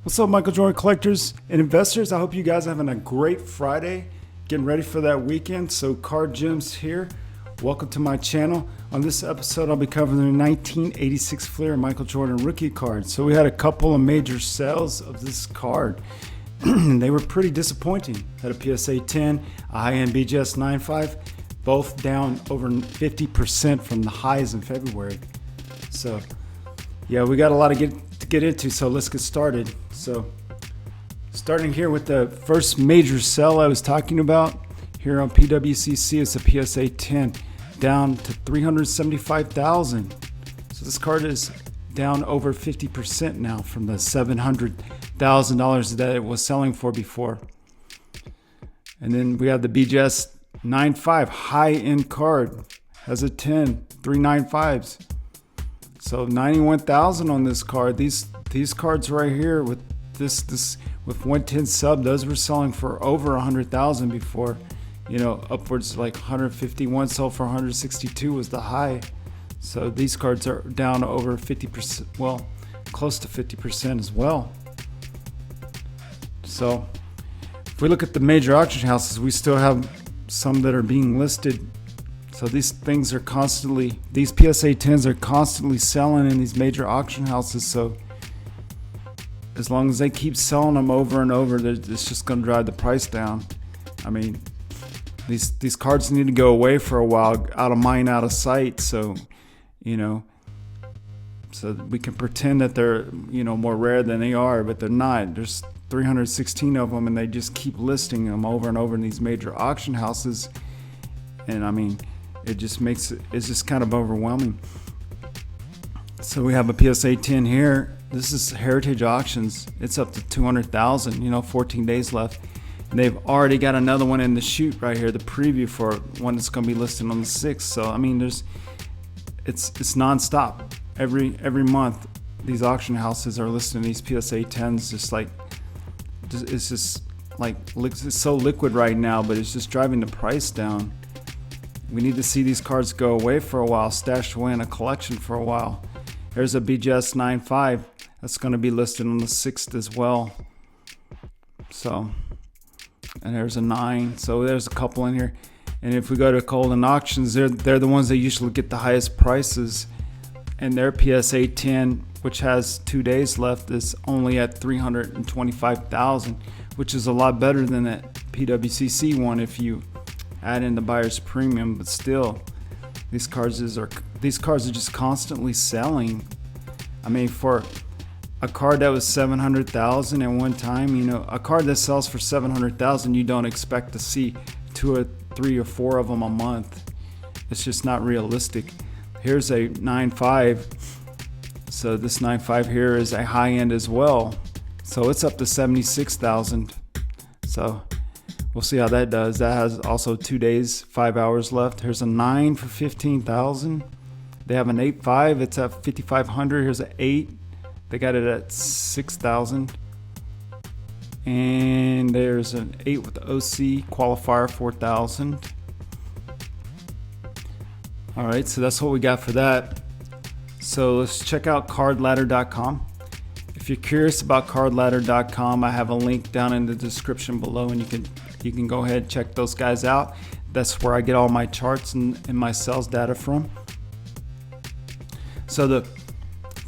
What's up, Michael Jordan collectors and investors? I hope you guys are having a great Friday, getting ready for that weekend. So Card Gems here. Welcome to my channel. On this episode, I'll be covering the 1986 Fleer Michael Jordan rookie card. So we had a couple of major sales of this card. They were pretty disappointing. Had a PSA 10, a high-end BGS 9.5, both down over 50% from the highs in February. So yeah, we got a lot to get into, so let's get started. So starting here with the first major sell I was talking about here on PWCC, it's a PSA 10 down to $375,000. So this card is down over 50% now from the $700,000 that it was selling for before. And then we have the BGS 9.5 high-end card, has a 10, 395s. So 91,000 on this card. These cards right here with this with 110 sub, those were selling for over 100,000 before. You know, upwards like 151 sold for 162 was the high. So these cards are down over 50%, well, close to 50% as well. So if we look at the major auction houses, we still have some that are being listed. So these things are constantly, these PSA 10s are constantly selling in these major auction houses. So as long as they keep selling them over and over, it's just going to drive the price down. I mean, these cards need to go away for a while, out of mind, out of sight. So, you know, so we can pretend that they're, you know, more rare than they are, but they're not. There's 316 of them, and they just keep listing them over and over in these major auction houses. And I mean, it just makes it's just kind of overwhelming. So we have a PSA 10 here. This is Heritage Auctions. It's up to 200,000, you know, 14 days left. And they've already got another one in the chute right here, the preview for one that's going to be listed on the 6th. So I mean, it's nonstop. Every month these auction houses are listing these PSA 10s, it's just like it's so liquid right now, but it's just driving the price down. We need to see these cards go away for a while, stashed away in a collection for a while. There's a BGS 9.5 that's going to be listed on the 6th as well. So, and there's a 9. So there's a couple in here. And if we go to Golden Auctions, they're the ones that usually get the highest prices. And their PSA 10, which has 2 days left, is only at $325,000, which is a lot better than that PWCC one if you add in the buyer's premium. But still, these cards are just constantly selling. I mean, for a card that was 700,000 at one time, you know, a card that sells for 700,000, you don't expect to see 2 or 3 or 4 of them a month. It's just not realistic. Here's a 9.5. So this 9.5 here is a high end as well. So it's up to 76,000. So we'll see how that does. That has also 2 days, 5 hours left. Here's a 9 for 15,000. They have an 8.5. It's at 5,500. Here's an 8. They got it at 6,000. And there's an 8 with the OC qualifier, 4,000. All right, so that's what we got for that. So let's check out cardladder.com. If you're curious about cardladder.com, I have a link down in the description below, and you can go ahead and check those guys out. That's where I get all my charts and my sales data from. So the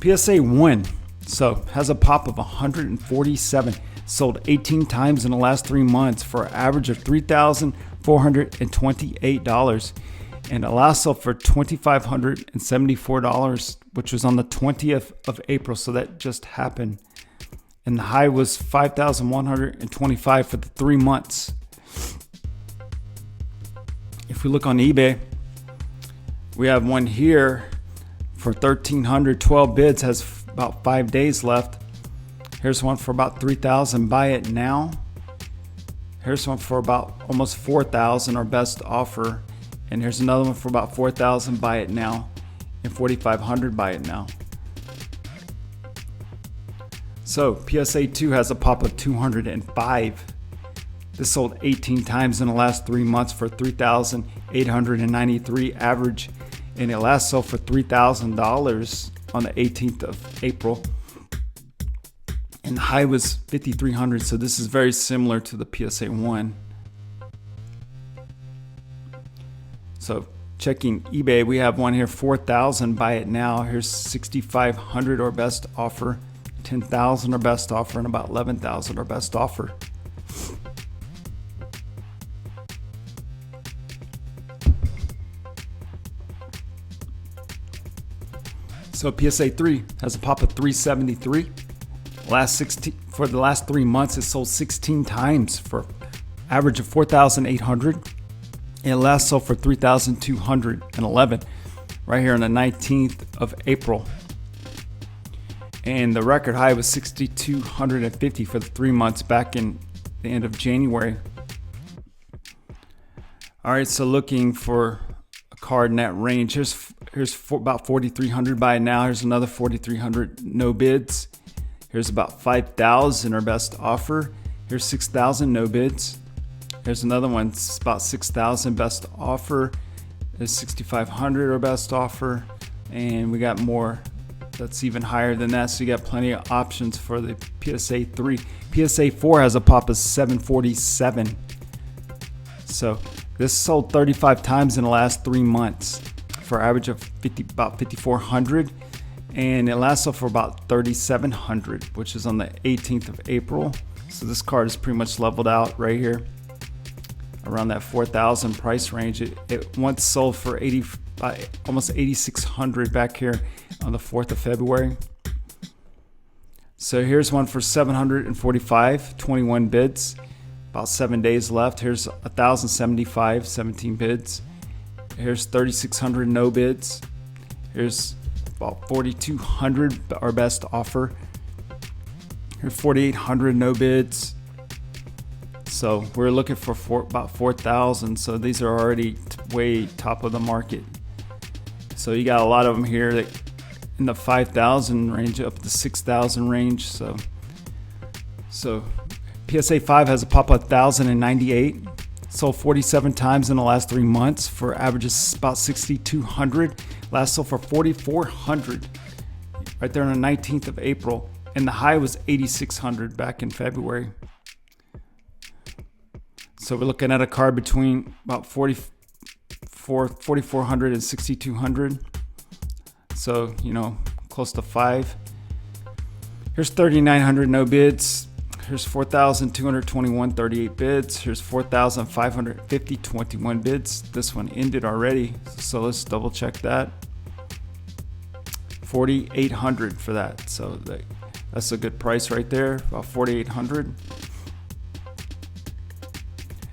PSA 1 has a pop of 147, sold 18 times in the last 3 months for an average of $3,428, and it last sold for $2,574, which was on the 20th of April. So that just happened. And the high was $5,125 for the 3 months. If we look on eBay, we have one here for 1,300, 12 bids, has about 5 days left. Here's one for about 3,000, buy it now. Here's one for about almost 4,000, our best offer. And here's another one for about 4,000, buy it now. And 4,500, buy it now. So PSA 2 has a pop of 205. This sold 18 times in the last 3 months for $3,893 average. And it last sold for $3,000 on the 18th of April. and the high was 5,300. So this is very similar to the PSA 1. So checking eBay, we have one here, 4,000, buy it now. Here's 6,500 or best offer, 10,000 or best offer, and about 11,000 or best offer. So PSA 3 has a pop of 373. For the last 3 months, it sold 16 times for average of 4,800. It last sold for 3,211 right here on the 19th of April. And the record high was 6,250 for the 3 months back in the end of January. All right, so looking for a card in that range. Here's about 4,300 buy it now. Here's another 4,300, no bids. Here's about 5,000 or best offer. Here's 6,000, no bids. Here's another one, it's about 6,000 best offer. There's 6,500 or best offer. And we got more that's even higher than that. So you got plenty of options for the PSA 3. PSA 4 has a pop of 747. So this sold 35 times in the last 3 months for average of about 5,400. And it last sold for about 3,700, which is on the 18th of April. So this card is pretty much leveled out right here around that 4,000 price range. It once sold for almost 8,600 back here on the 4th of February. So here's one for 745, 21 bids, about 7 days left. Here's 1,075, 17 bids. Here's 3,600, no bids. Here's about 4,200, our best offer. Here's 4,800, no bids. So we're looking for about 4,000. So these are already way top of the market. So you got a lot of them here that in the 5,000 range up to 6,000 range. So PSA 5 has a pop of 1,098. Sold 47 times in the last 3 months for averages about 6,200. Last sold for 4,400 right there on the 19th of April. And the high was 8,600 back in February. So we're looking at a card between about 4,400 and 6,200. So, close to 5. Here's 3,900, no bids. Here's 4,221, 38 bids. Here's 4,550, 21 bids. This one ended already, so let's double check that. 4,800 for that. So that's a good price right there, about 4,800.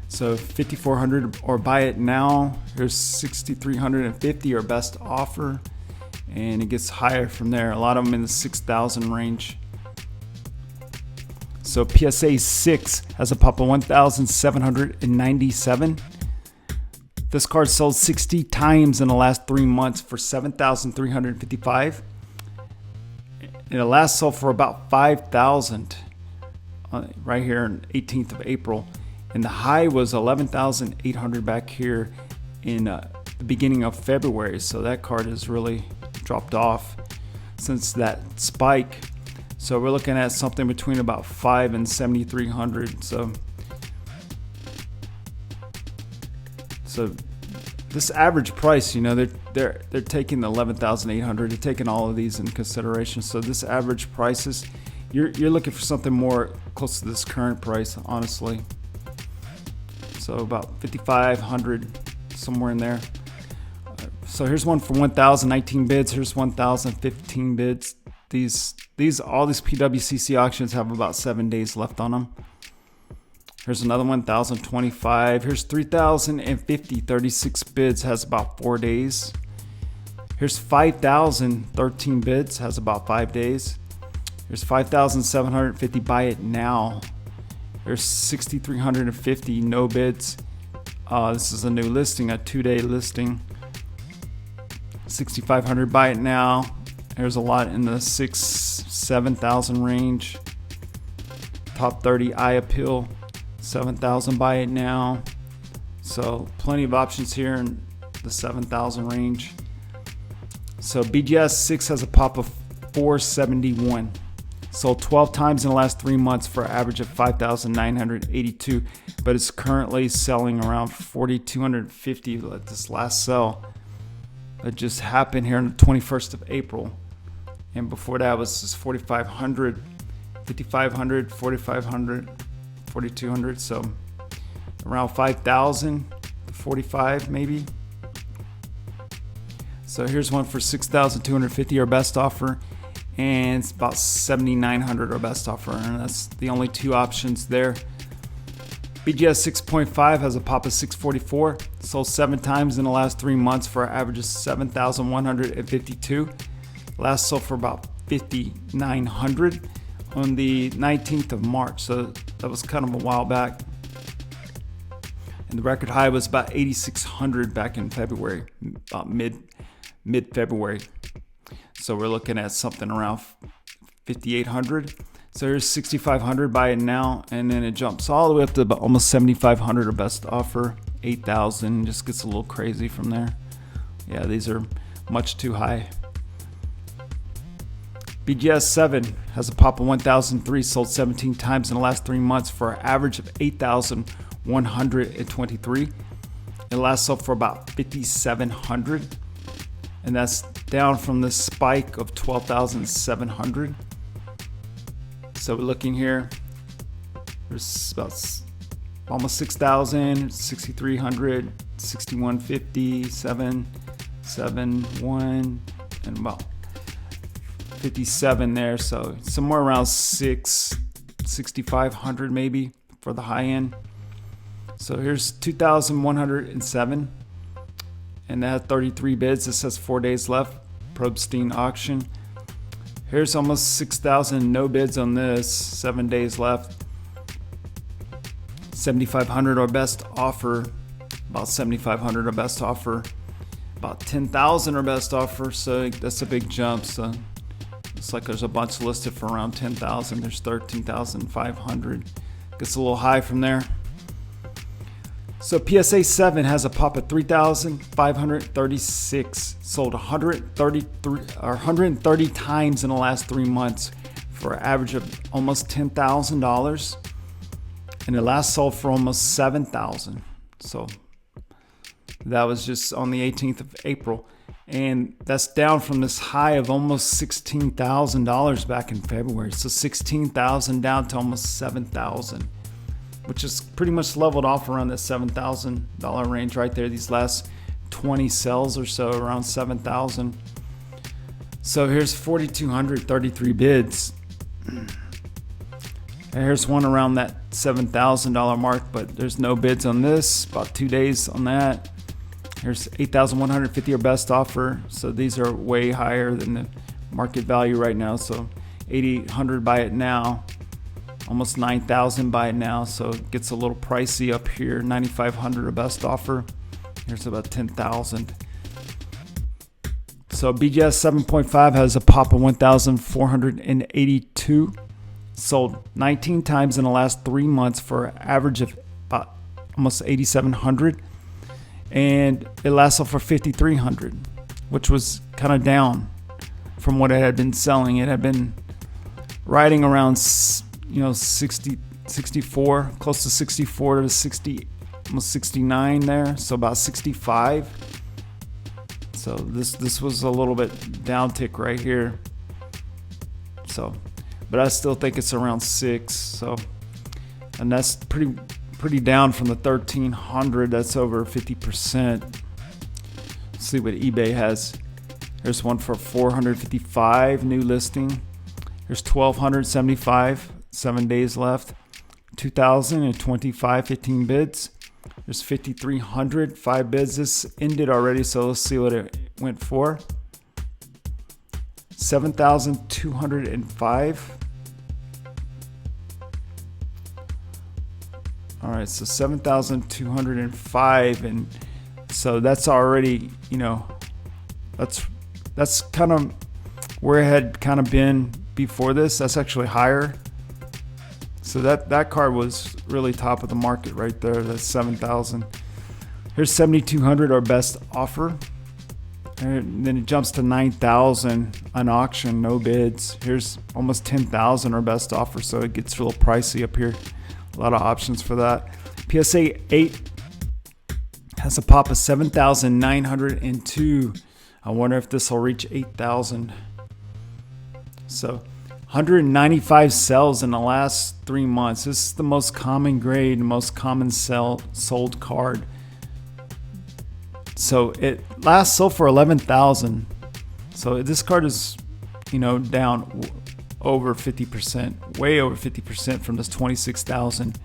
So 5,400 or buy it now. Here's 6,350 or best offer, and it gets higher from there. A lot of them in the 6,000 range. So PSA 6 has a pop of 1,797. This card sold 60 times in the last 3 months for 7,355. And it last sold for about 5,000 right here on 18th of April. And the high was 11,800 back here in the beginning of February. So that card has really dropped off since that spike. So we're looking at something between about 5 and 7,300. So this average price, they're taking the 11,800. They're taking all of these in consideration. So this average prices, you're looking for something more close to this current price, honestly. So about 5,500, somewhere in there. So here's one for 1,019 bids. Here's 1,015 bids. All these PWCC auctions have about 7 days left on them. Here's another 1,025. Here's 3,050, 36 bids, has about 4 days. Here's 5,013 bids, has about 5 days. Here's 5,750, buy it now. There's 6,350, no bids. This is a new listing, a 2-day listing. 6,500, buy it now. There's a lot in the 7,000 range. Top 30 eye appeal, 7,000, buy it now. So plenty of options here in the 7,000 range. So BGS 6 has a pop of 471. Sold 12 times in the last 3 months for an average of 5,982, but it's currently selling around 4,250 at this last sell. It just happened here on the 21st of April. And before that was just 4,500, 5,500, 4,500, 4,200. So around 5,000, 45 maybe. So here's one for 6,250, our best offer, and it's about 7,900, our best offer, and that's the only two options there. BGS 6.5 has a pop of 644, sold 7 times in the last 3 months for an average of 7,152. Last sold for about 5,900 on the 19th of March, so that was kind of a while back. And the record high was about 8,600 back in February, about mid-February. So we're looking at something around 5,800. So here's 6,500, buy it now, and then it jumps all the way up to about almost 7,500, our best offer, 8,000, just gets a little crazy from there. Yeah, these are much too high. BGS 7 has a pop of 1,003, sold 17 times in the last 3 months for an average of 8,123. It last sold for about 5,700, and that's down from the spike of 12,700. So we're looking here, there's about almost 6,000, 6,300, 6,150, 771, and about 57 there. So somewhere around 6,500 maybe for the high end. So here's 2,107, and that had 33 bids. It says 4 days left. Probstein auction. Here's almost 6,000, no bids on this, 7 days left. 7,500, our best offer. About 7,500, our best offer. About 10,000, our best offer. So that's a big jump. So it's like there's a bunch listed for around 10,000. There's 13,500. Gets a little high from there. So PSA 7 has a pop of 3,536, sold 130 times in the last 3 months for an average of almost $10,000, and it last sold for almost 7,000. So that was just on the 18th of April, and that's down from this high of almost $16,000 back in February. So 16,000 down to almost 7,000. Which is pretty much leveled off around that $7,000 range right there. These last 20 sells or so, around 7,000. So here's 4,233 bids. And here's one around that $7,000 mark, but there's no bids on this. About 2 days on that. Here's 8,150, our best offer. So these are way higher than the market value right now. So 8,800, buy it now. Almost 9,000, buy it now, so it gets a little pricey up here. 9,500, a best offer. Here's about 10,000. So BGS 7.5 has a pop of 1,482. Sold 19 times in the last 3 months for an average of about almost 8,700, and it last sold for 5,300, which was kind of down from what it had been selling. It had been riding around 60, 64, close to 64 to 60, almost 69 there. So about 65. So this was a little bit downtick right here. So, but I still think it's around 6. So, and that's pretty down from the 1,300. That's over 50%. Let's see what eBay has. There's one for 455, new listing. There's 1,275. 7 days left. 2,025, 15 bids. There's 5,300, 5 bids. This ended already, so let's see what it went for. 7,205. All right, so 7,205, and so that's already, that's kind of where it had kind of been before this. That's actually higher. So that card was really top of the market right there. That's 7,000. Here's 7,200, our best offer. And then it jumps to 9,000 on auction, no bids. Here's almost 10,000, our best offer, so it gets a little pricey up here. A lot of options for that. PSA 8 has a pop of 7,902. I wonder if this will reach 8,000. So 195 sells in the last 3 months. This is the most common grade, most common sold card. So it last sold for 11,000. So this card is, down over 50%, way over 50% from this 26,000.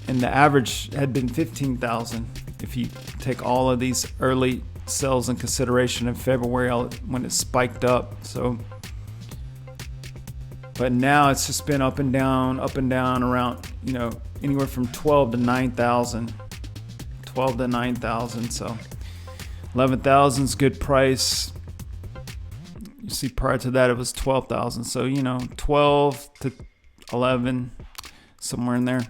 And the average had been 15,000 if you take all of these early sales in consideration in February when it spiked up. So, but now it's just been up and down around, anywhere from 12 to 9,000. 12 to 9,000. So 11,000 is good price. You see, prior to that it was 12,000. So 12 to 11, somewhere in there.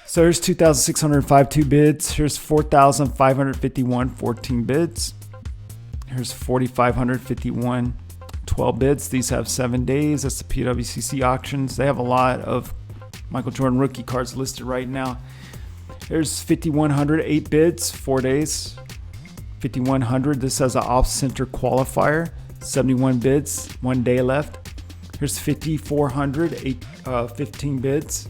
So here's 2,605 2 bids. Here's 4,551 14 bids. Here's 4,551 12 bids. These have 7 days. That's the PWCC auctions. They have a lot of Michael Jordan rookie cards listed right now. Here's 5,100 8 bids, 4 days. 5,100. This has an off-center qualifier. 71 bids, 1 day left. Here's 5,400 15 bids.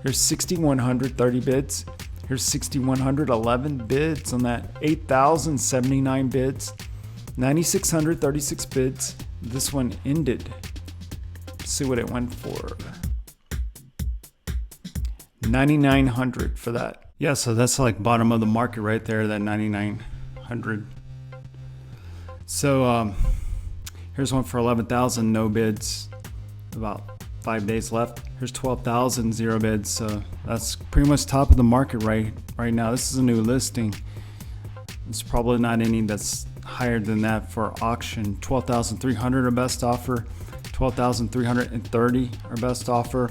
Here's 6,100 30 bids. Here's 6,100 11 bids on that. 8,079 bids. 9,600 36 bids. This one ended. Let's see what it went for. 9,900 for that. Yeah, so that's like bottom of the market right there, that 9,900. So here's one for 11,000, no bids, about 5 days left. Here's 12,000, 0 bids. So that's pretty much top of the market right now. This is a new listing. There's probably not any that's higher than that for auction. 12,300 our best offer. 12,330 our best offer.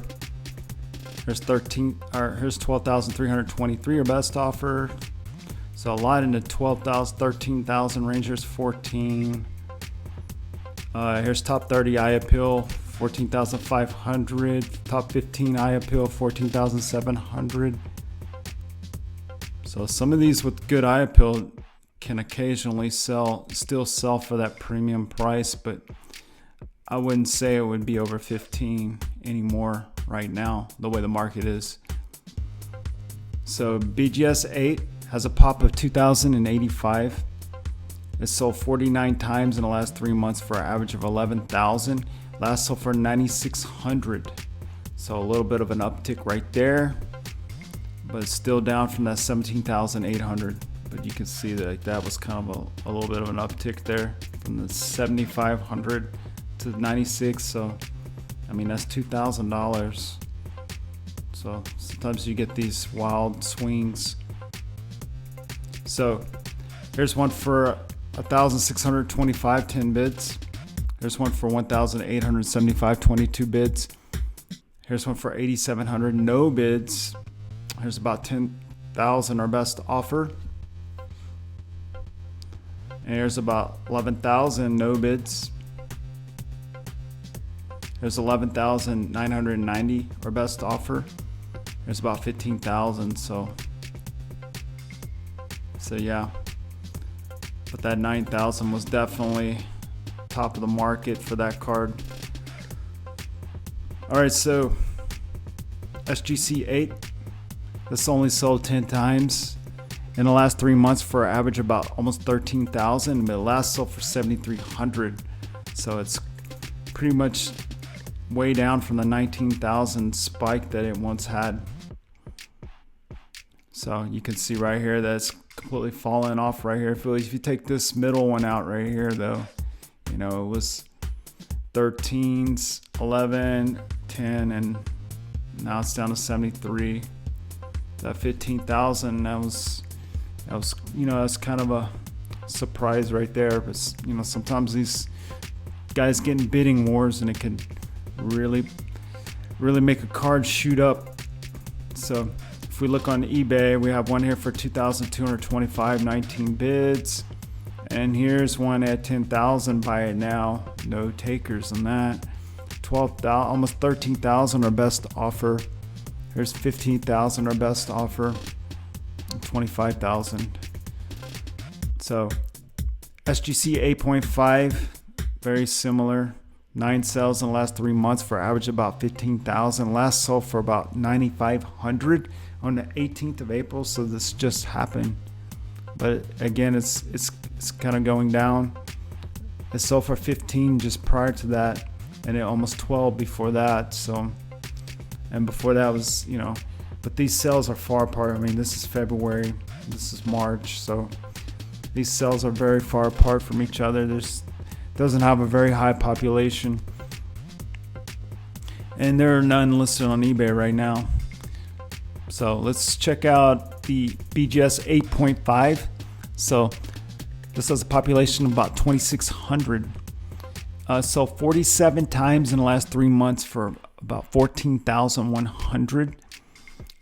Here's 12,323 our best offer. So a lot in the 12,000, 13,000 range. Here's 14. Here's top 30 eye appeal, 14,500. Top 15 eye appeal, 14,700. So some of these with good eye appeal can occasionally still sell for that premium price, but I wouldn't say it would be over 15 anymore right now, the way the market is. So BGS 8 has a pop of 2,085. It sold 49 times in the last 3 months for an average of 11,000. Last sold for 9,600. So a little bit of an uptick right there, but it's still down from that 17,800. But you can see that was kind of a little bit of an uptick there from the 7,500 to 96. So I mean, that's $2,000. So sometimes you get these wild swings. So here's one for 1,625 10 bids. Here's one for 1,875 22 bids. Here's one for 8,700 no bids. Here's about 10,000 our best offer. And here's about 11,000 no bids. There's 11,990 our best offer. There's about 15,000. So yeah. But that 9,000 was definitely top of the market for that card. All right, so SGC 8. This only sold 10 times in the last 3 months for an average about almost 13,000. But it last sold for 7,300. So it's pretty much way down from the 19,000 spike that it once had. So you can see right here that's completely fallen off right here. If you take this middle one out right here though, it was 13s, 11, 10, and now it's down to 73. That 15,000, that was that's kind of a surprise right there. But sometimes these guys get in bidding wars and it can really make a card shoot up. So if we look on eBay, we have one here for 2,225 19 bids. And here's one at 10,000. Buy it now. No takers on that. 12,000, almost 13,000, our best offer. Here's 15,000, our best offer. 25,000. So SGC 8.5, very similar. 9 sales in the last 3 months for average about 15,000. Last sold for about 9,500 on the 18th of April. So this just happened, but again, it's kind of going down. It sold for 15 just prior to that, and it almost 12 before that. So, and before that was, but these sales are far apart. I mean, this is February, this is March, so these sales are very far apart from each other. Doesn't have a very high population, and there are none listed on eBay right now. So let's check out the BGS 8.5. So this has a population of about 2,600. So 47 times in the last 3 months for about 14,100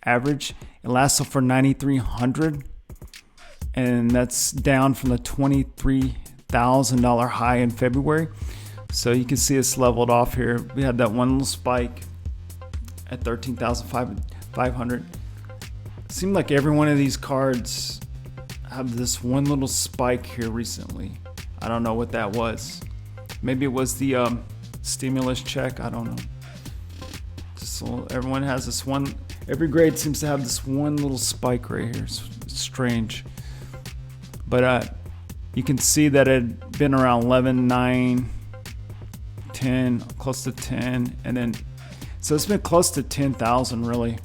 average. It last sold for 9,300, and that's down from the $23,000 high in February. So you can see it's leveled off here. We had that one little spike at 13,500. It seemed like every one of these cards have this one little spike here recently. I don't know what that was. Maybe it was the stimulus check. I don't know. Everyone has this one. Every grade seems to have this one little spike right here. It's strange. But you can see that it had been around 11, 9, 10, close to 10. And then, so it's been close to 10,000 really,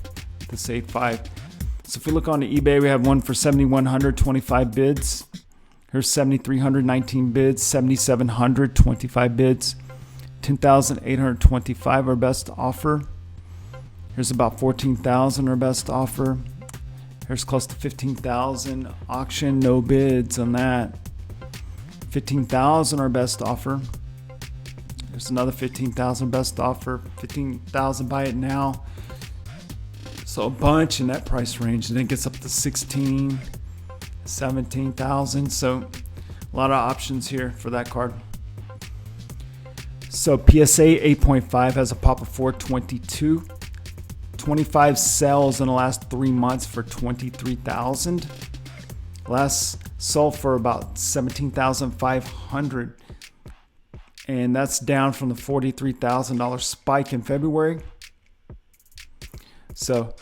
this 8.5. So if we look on the eBay, we have one for 7,100, 25 bids. Here's 7,300, 19 bids. 7,700, 25 bids. 10,825, our best offer. Here's about 14,000, our best offer. Here's close to 15,000. Auction, no bids on that. 15,000, our best offer. There's another 15,000 best offer. 15,000, buy it now. So a bunch in that price range, and then it gets up to 16, 17,000. So a lot of options here for that card. So PSA 8.5 has a pop of 422. 25 sales in the last 3 months for 23,000. Last sold for about 17,500, and that's down from the $43,000 spike in February. So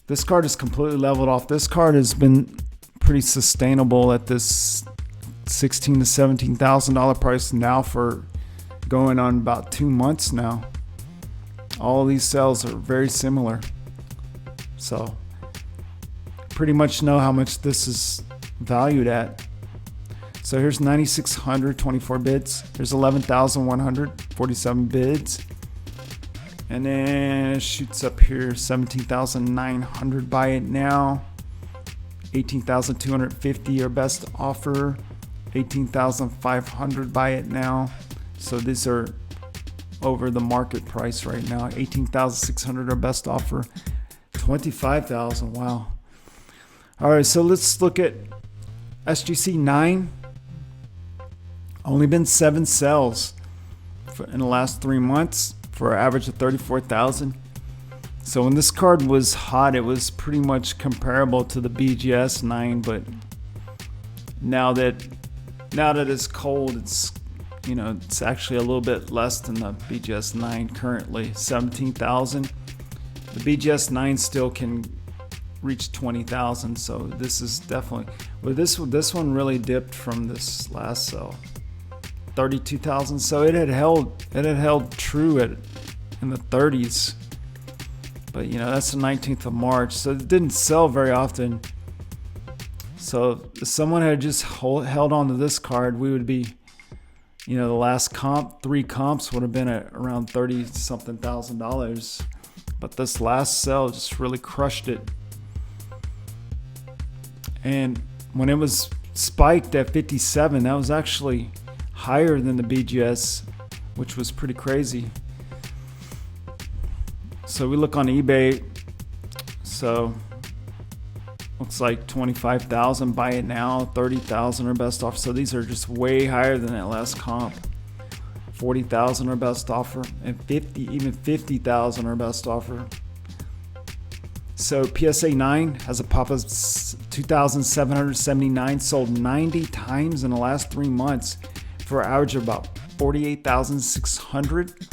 this card is completely leveled off. This card has been pretty sustainable at this $16,000 to $17,000 price now for going on about 2 months now. All of these sales are very similar. So pretty much know how much this is valued at. So here's 9,600, 24 bids. Here's 11,100, 47 bids. And then it shoots up here, 17,900, buy it now. 18,250, our best offer. 18,500, buy it now. So these are over the market price right now. 18,600, our best offer. 25,000, wow. All right, so let's look at SGC 9. Only been 7 sales in the last 3 months for an average of 34,000. So when this card was hot, it was pretty much comparable to the BGS 9, but now that it's cold, it's it's actually a little bit less than the BGS 9 currently, 17,000. The BGS 9 still can reach 20,000, so this is definitely, well, this one really dipped from this last sell, 32,000. So it had held true in the 30s, but that's the 19th of March, so it didn't sell very often. So if someone had just held on to this card, we would be, the last 3 comps would have been at around $30-something thousand. But this last sell just really crushed it. And when it was spiked at 57, that was actually higher than the BGS, which was pretty crazy. So we look on eBay. So Looks like 25,000, buy it now. 30,000 or best offer. So these are just way higher than that last comp. 40,000 or best offer, and even 50,000 or best offer. So PSA 9 has a pop of 2,779, sold 90 times in the last 3 months for an average of about 48,600,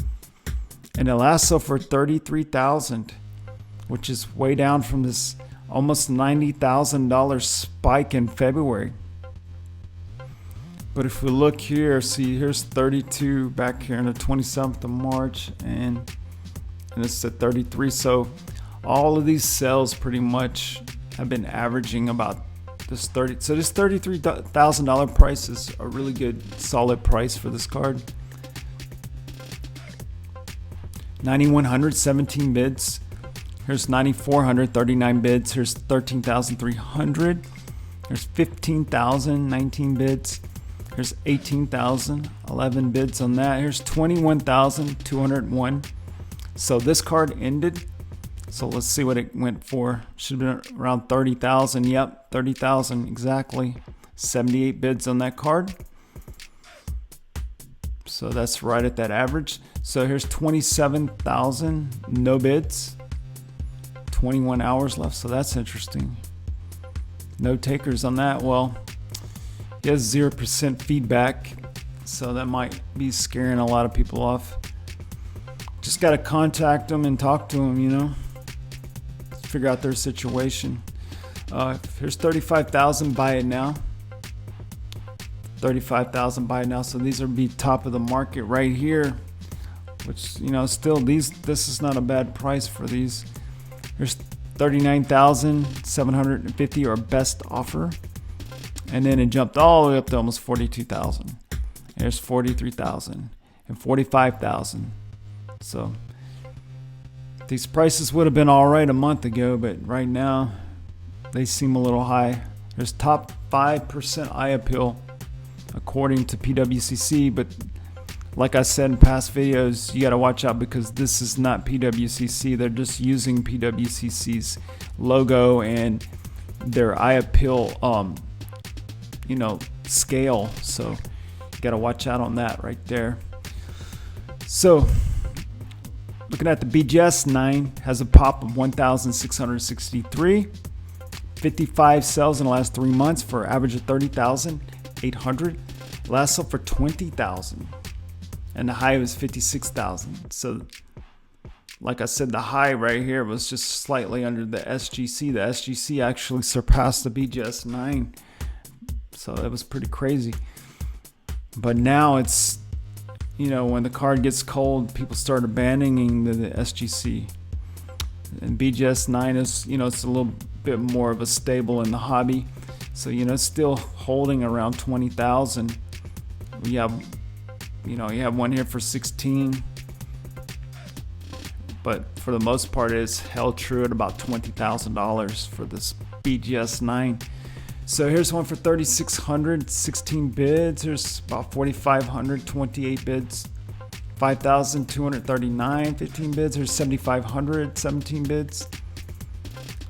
and it last sold for 33,000, which is way down from this almost $90,000 spike in February. But if we look here, see, here's 32 back here on the 27th of March, and it's at 33. So all of these sales pretty much have been averaging about this 30. So this $33,000 price is a really good, solid price for this card. 9,100, 17 bids. Here's 9,400, 39 bids. Here's 13,300. Here's 15,000, 19 bids. Here's 18,000, 11 bids on that. Here's 21,201. So this card ended. So let's see what it went for. Should have been around 30,000. Yep, 30,000 exactly. 78 bids on that card. So that's right at that average. So here's 27,000, no bids. 21 hours left, so that's interesting. No takers on that. Well, he has 0% feedback, so that might be scaring a lot of people off. Just got to contact them and talk to them, you know, figure out their situation. Here's 35,000, buy it now. 35,000, buy it now. So these would be top of the market right here, which, you know, still this is not a bad price for these. Here's 39,750 or best offer. And then it jumped all the way up to almost 42,000. There's 43,000 and 45,000. So these prices would have been all right a month ago, but right now they seem a little high. There's top 5% eye appeal according to PWCC, but like I said in past videos, you got to watch out because this is not PWCC. They're just using PWCC's logo and their eye appeal scale. So you got to watch out on that right there. So looking at the BGS 9 has a pop of 1,663, 55 sales in the last 3 months for an average of 30,800. Last sold for 20,000. And the high was 56,000. So like I said, the high right here was just slightly under the SGC. The SGC actually surpassed the BGS 9. So that was pretty crazy. But now it's, you know, when the card gets cold, people start abandoning the SGC. And BGS 9 is, you know, it's a little bit more of a stable in the hobby. So, you know, it's still holding around 20,000. You have one here for 16, but for the most part it's held true at about $20,000 for this BGS 9. So here's one for 3,600, 16 bids. Here's about 4,500, 28 bids. 5,239, 15 bids. Here's 7,500, 17 bids.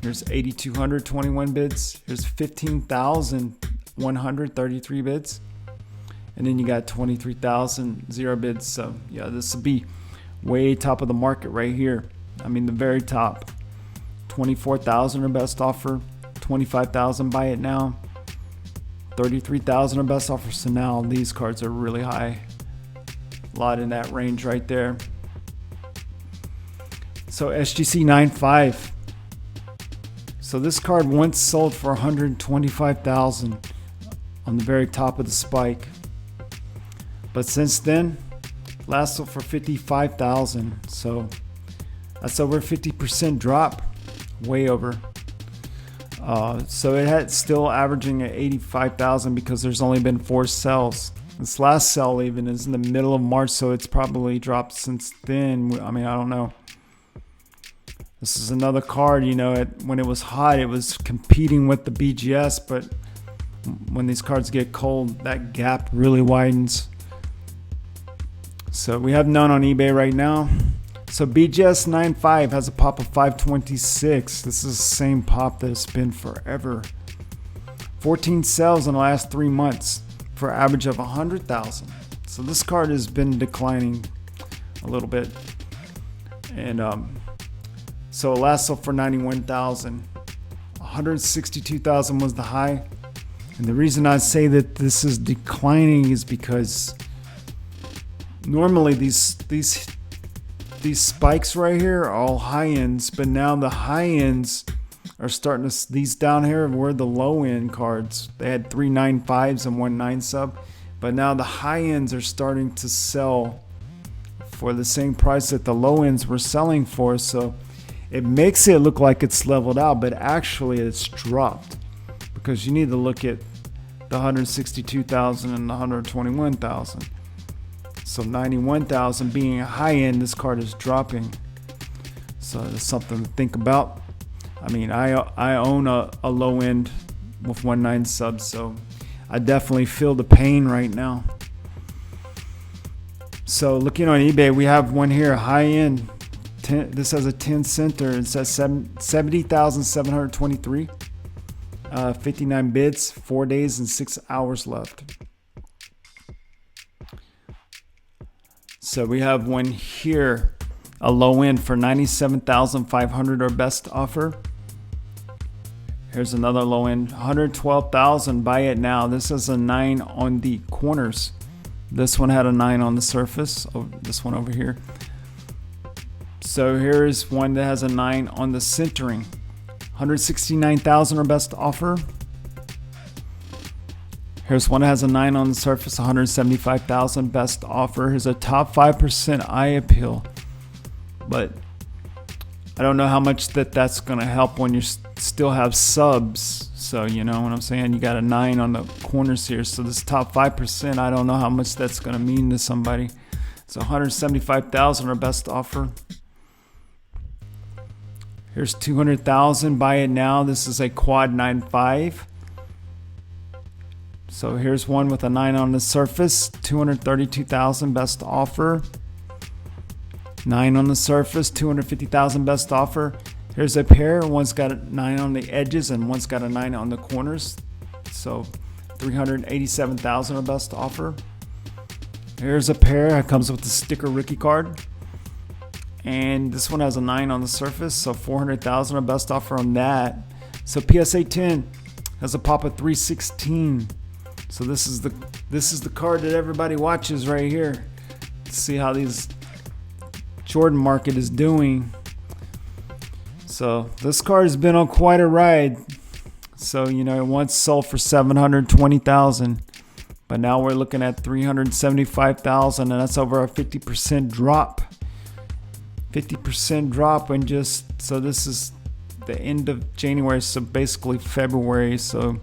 Here's 8,200, 21 bids. Here's 15,100, 33 bids. And then you got 23,000, 0 bids. So yeah, this will be way top of the market right here. I mean, the very top. 24,000 or best offer. 25,000, buy it now. 33,000 or best offer. So now these cards are really high. A lot in that range right there. So SGC 9.5. So this card once sold for 125,000 on the very top of the spike. But since then, last sold for 55,000. So that's over a 50% drop, way over. So it had still averaging at 85,000 because there's only been 4 sales. This last sell even is in the middle of March, so it's probably dropped since then. I mean, I don't know. This is another card, you know, when it was hot, it was competing with the BGS, but when these cards get cold, that gap really widens. So we have none on eBay right now. So BGS 9.5 has a pop of 526. This is the same pop that it's been forever. 14 sales in the last 3 months for an average of 100,000. So this card has been declining a little bit. And so it last sold for 91,000. 162,000 was the high. And the reason I say that this is declining is because normally these spikes right here are all high ends, but now the high ends are starting to, these down here were the low end cards. They had 3 9.5s and 1 9 sub, but now the high ends are starting to sell for the same price that the low ends were selling for. So it makes it look like it's leveled out, but actually it's dropped, because you need to look at the 162,000 and the 121,000. So 91,000 being a high end, this card is dropping. So it's something to think about. I mean, I own a low end with 1 9 subs, so I definitely feel the pain right now. So looking on eBay, we have one here, high end. This has a 10 center. It says 70,723. 59 bids, 4 days and 6 hours left. So we have one here, a low end for 97,500 or best offer. Here's another low end, 112,000, buy it now. This is a 9 on the corners. This one had a 9 on the surface. Oh, this one over here. So here's one that has a 9 on the centering. 169,000 or best offer. Here's one that has a 9 on the surface, 175,000 best offer. Here's a top 5% eye appeal, but I don't know how much that's going to help when you still have subs. So you know what I'm saying? You got a 9 on the corners here. So this top 5%, I don't know how much that's going to mean to somebody. So 175,000 or best offer. Here's 200,000, buy it now. This is a quad 9.5. So here's one with a 9 on the surface, 232,000 best offer. 9 on the surface, 250,000 best offer. Here's a pair. One's got a 9 on the edges and one's got a 9 on the corners. So 387,000 or best offer. Here's a pair. It comes with the sticker rookie card. And this one has a 9 on the surface, so 400,000 or best offer on that. So PSA 10 has a pop of 316. So this is the card that everybody watches right here. See how these Jordan market is doing. So this card has been on quite a ride. So you know, it once sold for 720,000, but now we're looking at 375,000, and that's over a 50% drop. 50% drop. And just so this is the end of January, so basically February. So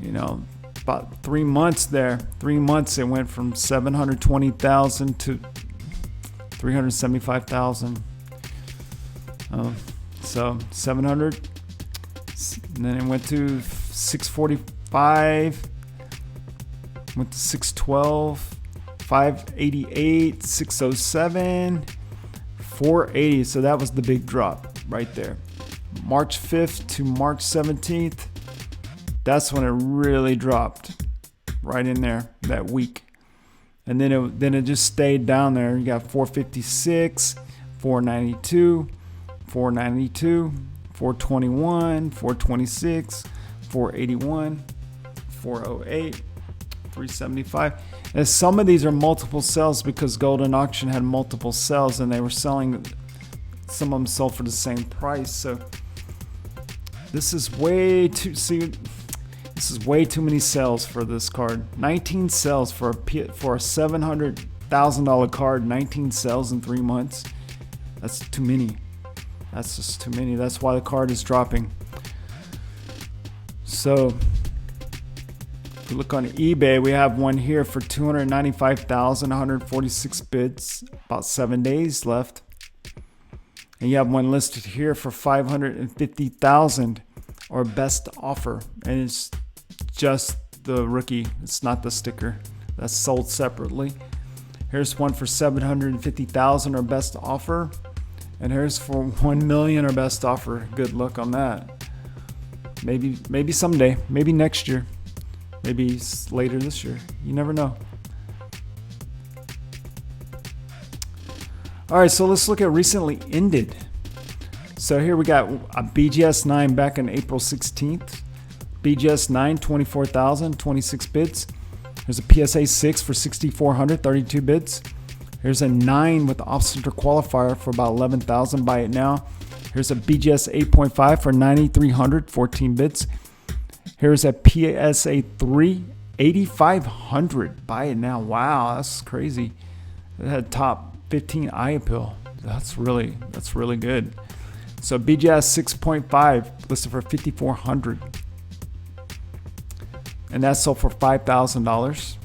you know, about 3 months there. 3 months it went from 720,000 to 375,000. So 700, and then it went to 645, went to 612, 588, 607, 480. So that was the big drop right there. March 5th to March 17th. That's when it really dropped, right in there that week. And then it just stayed down there. You got 456, 492, 492, 421, 426, 481, 408, 375. And some of these are multiple sales because Golden Auction had multiple sales and they were selling, some of them sold for the same price. So this is way too, this is way too many sales for this card. 19 sales for a $700,000 card. 19 sales in 3 months. That's too many. That's just too many. That's why the card is dropping. So if you look on eBay, we have one here for 295,000, 146 bids, about 7 days left. And you have one listed here for 550,000 or best offer, and it's just the rookie. It's not the sticker. That's sold separately. Here's one for 750,000, our best offer. And here's for 1 million, our best offer. Good luck on that. Maybe someday, maybe next year, maybe later this year. You never know. All right, so let's look at recently ended. So here we got a BGS 9 back on April 16th. BGS 9, 24,000, 26 bids. There's a PSA 6 for 6,400, 32 bids. Here's a 9 with the off-center qualifier for about 11,000. Buy it now. Here's a BGS 8.5 for 9,300, 14 bids. Here's a PSA 3, 8,500. Buy it now. Wow, that's crazy. It had top 15 eye appeal. That's really good. So BGS 6.5 listed for 5,400. And that sold for $5,000.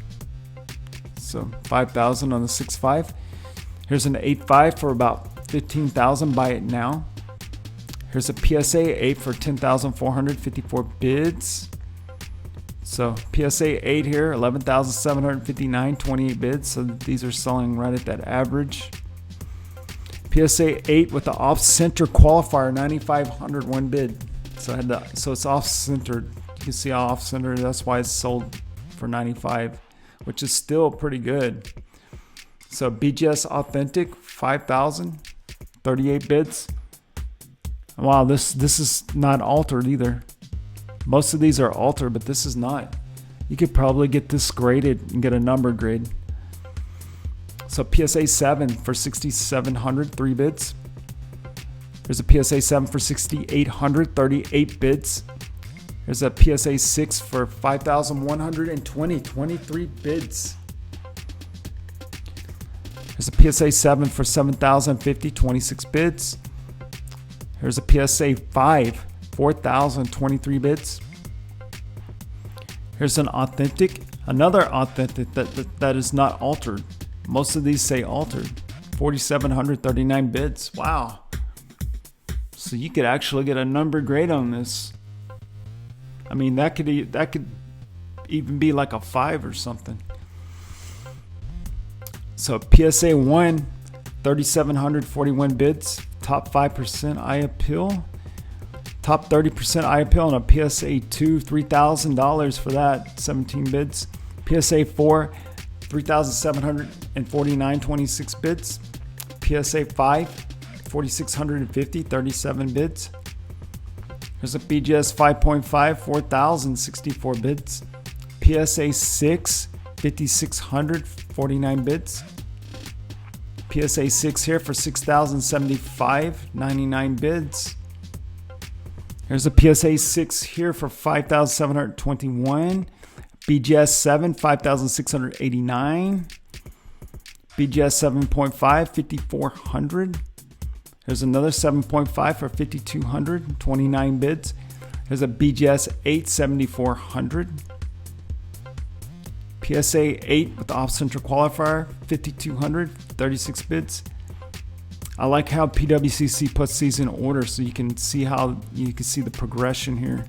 So $5,000 on the 6.5. Here's an 8.5 for about 15,000. Buy it now. Here's a PSA 8 for 10,400, 54 bids. So PSA 8 here, 11,759, 28 bids. So these are selling right at that average. PSA 8 with the off-center qualifier, 9,500, one bid. So it's off-centered. You can see how off-centered. That's why it's sold for 95, which is still pretty good. So BGS Authentic, 5,000, 38 bids. Wow, this is not altered either. Most of these are altered, but this is not. You could probably get this graded and get a number grade. So PSA 7 for 6,700, 3 bids. There's a PSA 7 for 6,800, 38 bids. There's a PSA 6 for 5,120, 23 bids. There's a PSA 7 for 7,050, 26 bids. Here's a PSA 5, 4,023 bids. Here's an authentic, another authentic that is not altered. Most of these say altered. 4,739 bids. Wow. So you could actually get a number grade on this. I mean, that could even be like a 5 or something. So PSA 1, 3,741 bids. Top 5% eye appeal. Top 30% eye appeal on a PSA 2, $3,000 for that, 17 bids. PSA 4, 3,749, 26 bids. PSA 5, 4,650, 37 bids. There's a BGS 5.5, 4,064 bids. PSA 6, 5,600, 49 bids. PSA 6 here for 6,075, 99 bids. Here's a PSA 6 here for 5,721. BGS 7, 5,689. BGS 7.5, 5,400. There's another 7.5 for 5,200, 29 bids. There's a BGS 8, 7,400. PSA 8 with the off-center qualifier, 5,200, 36 bids. I like how PWCC puts these in order so you can see the progression here.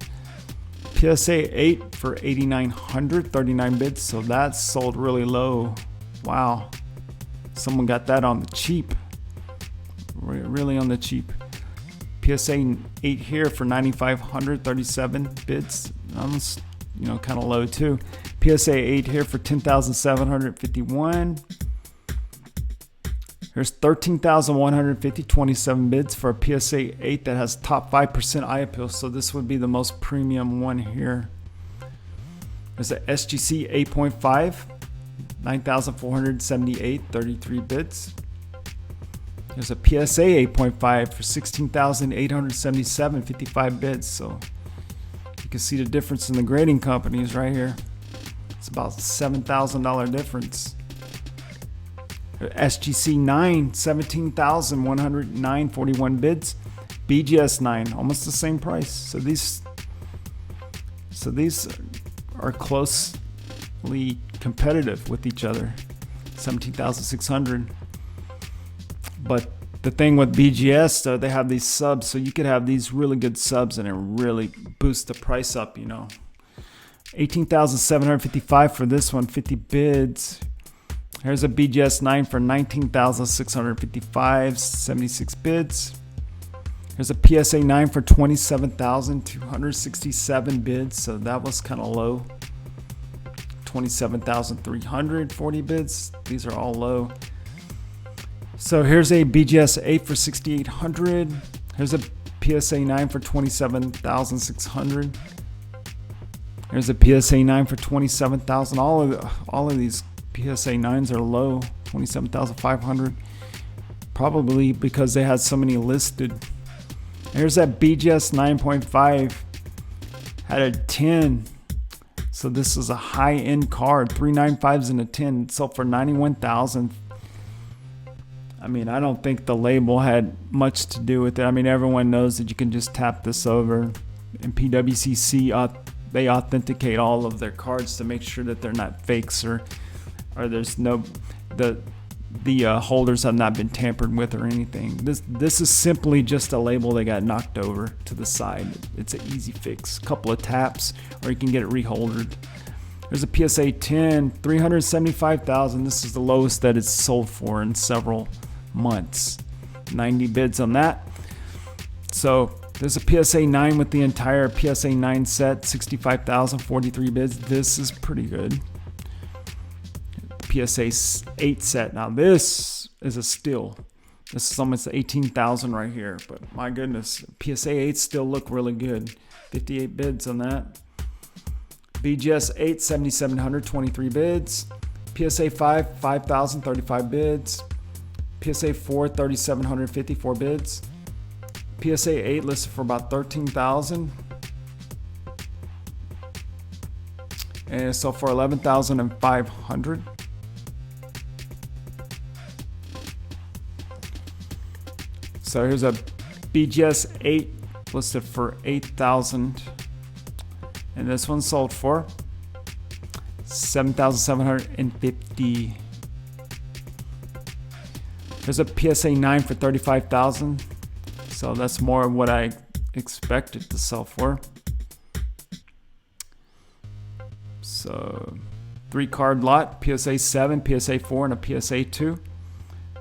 PSA 8 for 8,900, 39 bids. So that's sold really low. Wow. Someone got that on the cheap. Really on the cheap. PSA 8 here for 9,500, 37 bids. Almost, kind of low too. PSA 8 here for 10,751. Here's 13,150, 27 bids for a PSA 8 that has top 5% eye appeal. So this would be the most premium one here. There's a SGC 8.5, 9,478, 33 bids. There's a PSA 8.5 for 16,877, 55 bids. So you can see the difference in the grading companies right here. It's about $7,000 difference. SGC 9, 17,109, 41 bids. BGS 9, almost the same price. So these are closely competitive with each other. 17,600. But the thing with BGS, though, they have these subs, so you could have these really good subs and it really boosts the price up, 18,755 for this one, 50 bids. Here's a BGS 9 for 19,655, 76 bids. Here's a PSA 9 for 27,267 bids, so that was kind of low. 27,340 bids. These are all low. So here's a BGS 8 for 6,800. Here's a PSA 9 for 27,600. Here's a PSA 9 for 27,000. All of these PSA 9s are low. 27,500. Probably because they had so many listed. Here's that BGS 9.5. Had a 10. So this is a high-end card. 395s and a 10. Sold for 91,000. I mean, I don't think the label had much to do with it. I mean, everyone knows that you can just tap this over. And PWCC, they authenticate all of their cards to make sure that they're not fakes or there's no the holders have not been tampered with or anything. This is simply just a label that got knocked over to the side. It's an easy fix. Couple of taps, or you can get it reholdered. There's a PSA 10, 375,000. This is the lowest that it's sold for in several months. 90 bids on that. So there's a PSA 9 with the entire PSA 9 set, 65,000, 43 bids. This is pretty good. PSA 8 set. Now this is a steal. This is almost 18,000 right here. But my goodness, PSA 8 still look really good. 58 bids on that. BGS 8, 7,700, 23 bids. PSA 5, 5,000, 35 bids. PSA 4, 3,700, 54 bids. PSA 8 listed for about 13,000. And so for 11,500. So here's a BGS 8 listed for 8,000. And this one sold for 7,750. There's a PSA 9 for 35,000. So that's more of what I expected to sell for. So 3-card lot, PSA 7, PSA 4, and a PSA 2.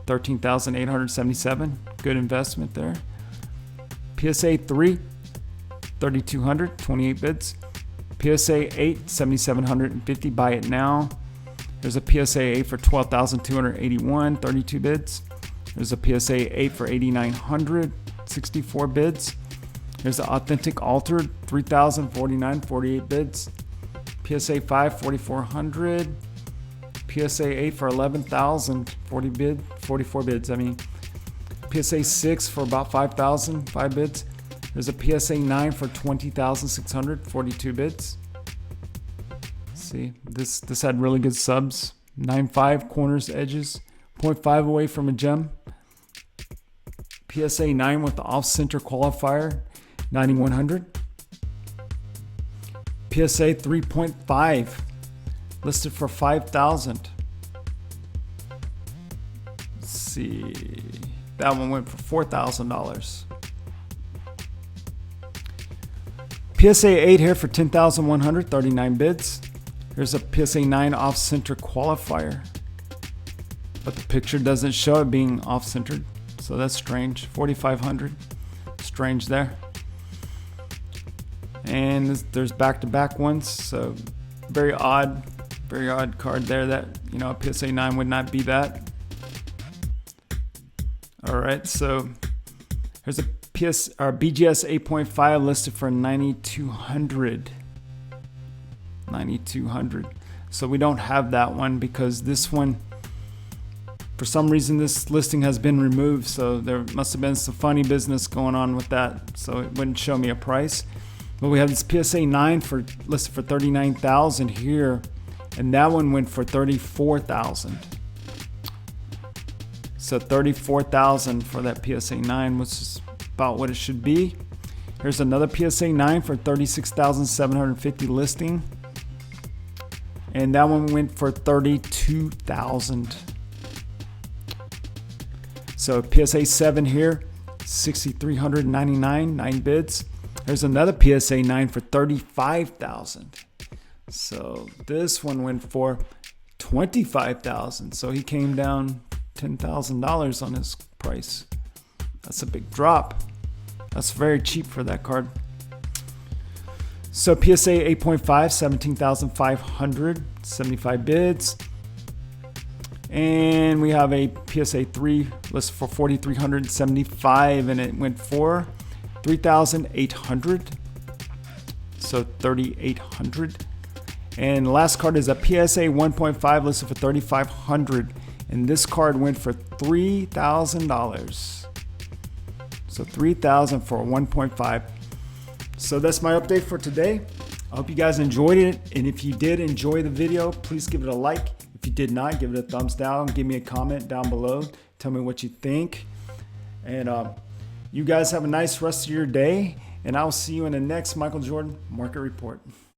13,877. Good investment there. PSA 3, 3,200, 28 bids. PSA 8, 7,750. Buy it now. There's a PSA 8 for 12,281, 32 bids. There's a PSA 8 for 8,900, 64 bids. There's the authentic altered 3,049, 48 bids. PSA 5, 4,400. PSA 8 for 11,000, 44 bids. I mean, PSA 6 for about 5,000, 5 bids. There's a PSA 9 for 20,600, 42 bids. See, this had really good subs. 9.5 corners, edges, 0.5 away from a gem. PSA 9 with the off-center qualifier, 9,100. PSA 3.5 listed for 5,000. Let's see, that one went for $4,000. PSA 8 here for 10,100, 39 bids. Here's a PSA 9 off-center qualifier, but the picture doesn't show it being off-centered, so that's strange. 4,500, strange there. And there's back-to-back ones, so very odd card there. That, you know, a PSA 9 would not be that. All right, so here's a BGS 8.5 listed for 9,200. 9,200. So we don't have that one because this one, for some reason, this listing has been removed. So there must have been some funny business going on with that. So it wouldn't show me a price. But we have this PSA 9 for listed for 39,000 here, and that one went for 34,000. So 34,000 for that PSA 9, which is about what it should be. Here's another PSA 9 for 36,750 listing, and that one went for 32,000. So PSA 7 here, 6,399, 9 bids. There's another PSA 9 for 35,000. So this one went for $25,000. So he came down $10,000 on his price. That's a big drop. That's very cheap for that card. So PSA 8.5, 17,500, 75 bids. And we have a PSA 3 listed for 4,375, and it went for 3,800. So 3,800. And the last card is a PSA 1.5 listed for 3,500, and this card went for $3,000. So $3,000 for a 1.5. So that's my update for today. I hope you guys enjoyed it, and if you did enjoy the video, please give it a like. If you did not, give it a thumbs down. Give me a comment down below. Tell me what you think. And you guys have a nice rest of your day, and I'll see you in the next Michael Jordan Market Report.